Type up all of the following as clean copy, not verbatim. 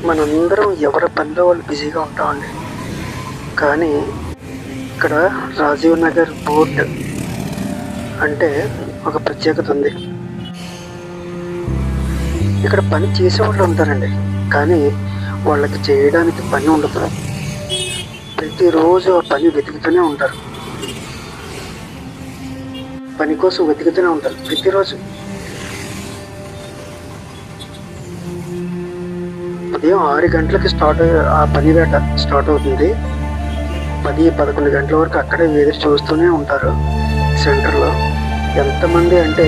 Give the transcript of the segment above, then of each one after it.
మనందరం ఎవరి పనిలో వాళ్ళు బిజీగా ఉంటామండి. కానీ ఇక్కడ రాజీవ్ నగర్ పోర్ట్ అంటే ఒక ప్రత్యేకత ఉంది. ఇక్కడ పని చేసేవాళ్ళు ఉంటారండి, కానీ వాళ్ళకి చేయడానికి పని ఉండదు. ప్రతిరోజు ఆ పని వెతుకుతూనే ఉంటారు, పని కోసం వెతుకుతూనే ఉంటారు ప్రతిరోజు. ఉదయం 6 గంటలకి ఆ పని వేట స్టార్ట్ అవుతుంది. 10-11 గంటల వరకు అక్కడే ఎదురు చూస్తూనే ఉంటారు సెంటర్లో. ఎంతమంది అంటే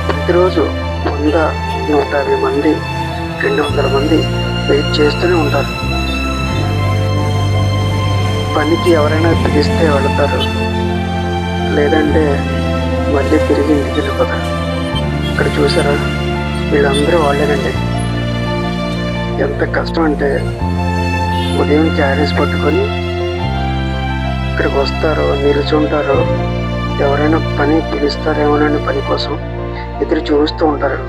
ప్రతిరోజు 100-150 మంది, 200 మంది వెయిట్ చేస్తూనే ఉంటారు. పనికి ఎవరైనా పిలిస్తే వెళతారు, లేదంటే మళ్ళీ తిరిగి ఇంటికి వెళ్ళిపోతారు. ఇక్కడ చూసారా, వీళ్ళందరూ వాళ్ళేనండి. ఎంత కష్టం అంటే ఉదయం క్యారేజ్ పట్టుకొని ఇక్కడికి వస్తారు, నిలుచుంటారు, ఎవరైనా పని పిలుస్తారేమోనని పని కోసం ఎదురు చూస్తూ ఉంటారు.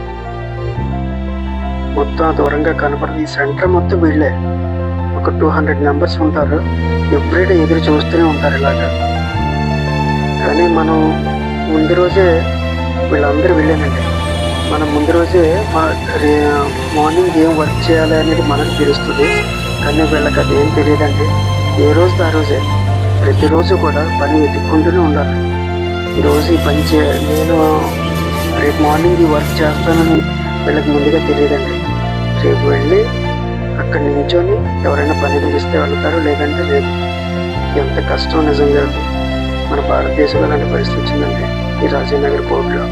మొత్తం దూరంగా కనపడదు. ఈ సెంటర్ మొత్తం వీళ్ళే, ఒక 200 మెంబర్స్ ఉంటారు. ఎవ్రీడే ఎదురు చూస్తూనే ఉంటారు ఇలాగా. కానీ మనం ముందు రోజే వీళ్ళందరూ వెళ్ళానండి. మనం ముందు రోజే మార్నింగ్ ఏం వర్క్ చేయాలి అనేది మనకు తెలుస్తుంది, కానీ వీళ్ళకి అది ఏం తెలియదండి. ఏ రోజు ఆ రోజే ప్రతిరోజు కూడా పని వెతుక్కుంటూనే ఉండాలి. ఈరోజు ఈ పని నేను రేపు మార్నింగ్ ఈ వర్క్ చేస్తానని వీళ్ళకి ముందుగా తెలియదండి. రేపు వెళ్ళి అక్కడి నించొని ఎవరైనా పని పిలిస్తే వెళ్తారు, లేదంటే లేదు. ఎంత కష్టం నిజంగా. మన భారతదేశంలో అలాంటి పరిస్థితి వచ్చిందండి ఈ రాజీవ్ నగర్ పోర్టులో.